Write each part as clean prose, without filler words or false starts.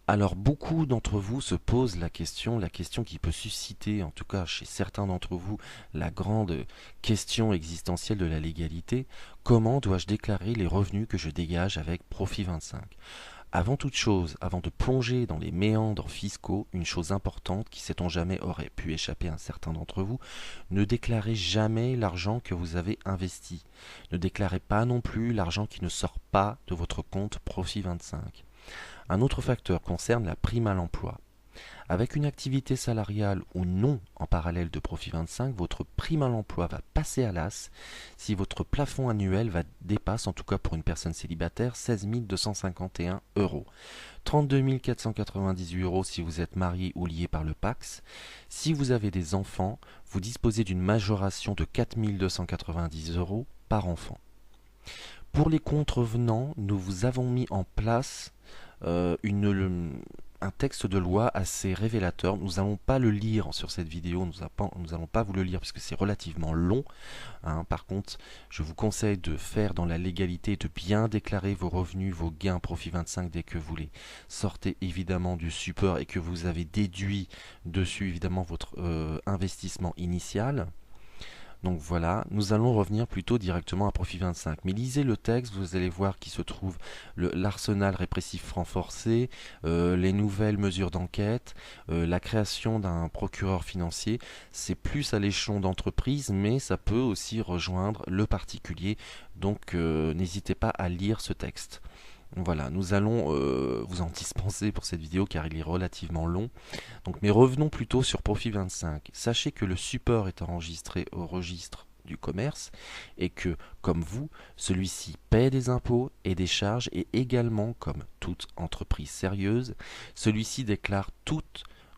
Alors beaucoup d'entre vous se posent la question qui peut susciter, en tout cas chez certains d'entre vous, la grande question existentielle de la légalité. Comment dois-je déclarer les revenus que je dégage avec Profit 25? Avant toute chose, avant de plonger dans les méandres fiscaux, une chose importante qui, sait-on jamais, aurait pu échapper à certains d'entre vous, ne déclarez jamais l'argent que vous avez investi. Ne déclarez pas non plus l'argent qui ne sort pas de votre compte Profit 25. Un autre facteur concerne la prime à l'emploi. Avec une activité salariale ou non en parallèle de Profit 25, votre prime à l'emploi va passer à l'as si votre plafond annuel dépasse, en tout cas pour une personne célibataire, 16 251 euros. 32 498 euros si vous êtes marié ou lié par le Pacs. Si vous avez des enfants, vous disposez d'une majoration de 4 290 euros par enfant. Pour les contrevenants, nous vous avons mis en place un texte de loi assez révélateur. Nous n'allons pas le lire sur cette vidéo, nous n'allons pas vous le lire parce que c'est relativement long, hein. Par contre, je vous conseille de faire dans la légalité, de bien déclarer vos revenus, vos gains Profit 25 dès que vous les sortez évidemment du support et que vous avez déduit dessus évidemment votre investissement initial. Donc voilà, nous allons revenir plutôt directement à Profit 25. Mais lisez le texte, vous allez voir qu'il se trouve l'arsenal répressif renforcé, les nouvelles mesures d'enquête, la création d'un procureur financier. C'est plus à l'échelon d'entreprise, mais ça peut aussi rejoindre le particulier. Donc n'hésitez pas à lire ce texte. Voilà, nous allons vous en dispenser pour cette vidéo car il est relativement long. Donc, mais revenons plutôt sur Profit 25. Sachez que le support est enregistré au registre du commerce et que, comme vous, celui-ci paie des impôts et des charges et également, comme toute entreprise sérieuse, celui-ci déclare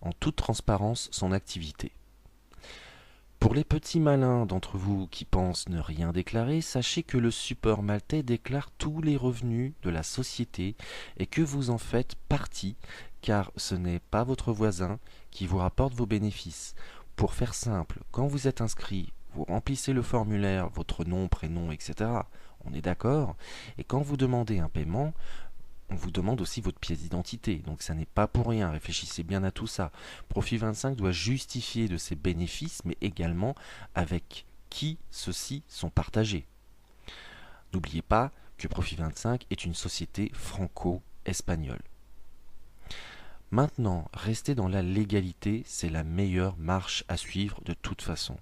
en toute transparence son activité. Pour les petits malins d'entre vous qui pensent ne rien déclarer, sachez que le support maltais déclare tous les revenus de la société et que vous en faites partie, car ce n'est pas votre voisin qui vous rapporte vos bénéfices. Pour faire simple, quand vous êtes inscrit, vous remplissez le formulaire, votre nom, prénom, etc. On est d'accord? Et quand vous demandez un paiement, on vous demande aussi votre pièce d'identité, donc ça n'est pas pour rien, réfléchissez bien à tout ça. Profit 25 doit justifier de ses bénéfices, mais également avec qui ceux-ci sont partagés. N'oubliez pas que Profit 25 est une société franco-espagnole. Maintenant, rester dans la légalité, c'est la meilleure marche à suivre de toute façon.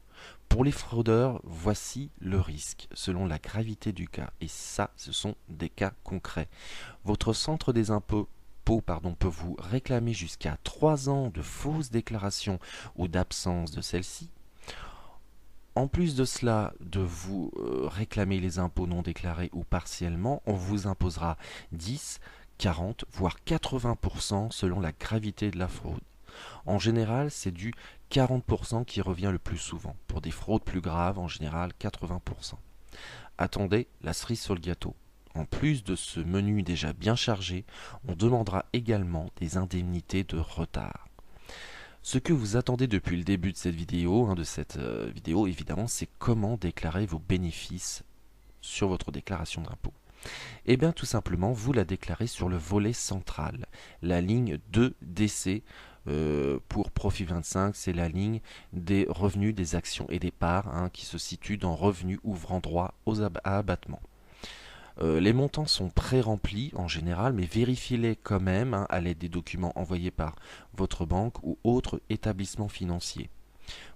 Pour les fraudeurs, voici le risque, selon la gravité du cas. Et ça, ce sont des cas concrets. Votre centre des impôts peut vous réclamer jusqu'à 3 ans de fausses déclarations ou d'absence de celles-ci. En plus de cela, de vous réclamer les impôts non déclarés ou partiellement, on vous imposera 10, 40, voire 80% selon la gravité de la fraude. En général, c'est du 40% qui revient le plus souvent. Pour des fraudes plus graves, en général 80%. Attendez la cerise sur le gâteau. En plus de ce menu déjà bien chargé, on demandera également des indemnités de retard. Ce que vous attendez depuis le début de cette vidéo, évidemment, c'est comment déclarer vos bénéfices sur votre déclaration d'impôt. Eh bien, tout simplement, vous la déclarez sur le volet central, la ligne 2DC. Pour Profit 25, c'est la ligne des revenus des actions et des parts, hein, qui se situe dans revenus ouvrant droit à abattement. Les montants sont pré-remplis en général, mais vérifiez-les quand même, hein, à l'aide des documents envoyés par votre banque ou autre établissement financier.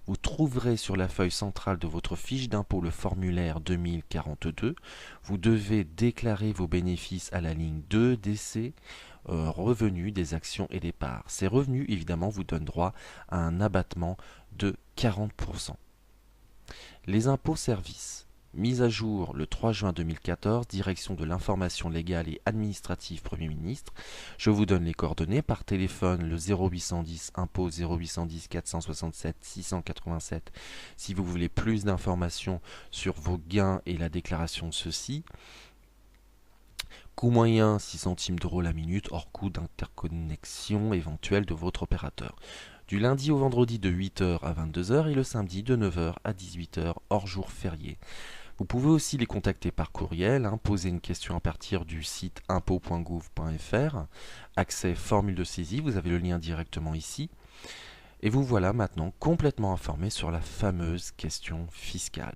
Vous trouverez sur la feuille centrale de votre fiche d'impôt le formulaire 2042. Vous devez déclarer vos bénéfices à la ligne 2 DC, revenus des actions et des parts. Ces revenus, évidemment, vous donnent droit à un abattement de 40%. Les impôts services. Mise à jour le 3 juin 2014, direction de l'information légale et administrative Premier ministre. Je vous donne les coordonnées par téléphone, le 0810 impôt 0810 467 687 si vous voulez plus d'informations sur vos gains et la déclaration de ceux-ci. Coût moyen 6 centimes d'euros la minute hors coût d'interconnexion éventuelle de votre opérateur. Du lundi au vendredi de 8h à 22h et le samedi de 9h à 18h hors jour férié. Vous pouvez aussi les contacter par courriel, poser une question à partir du site impôts.gouv.fr, accès formule de saisie, vous avez le lien directement ici. Et vous voilà maintenant complètement informé sur la fameuse question fiscale.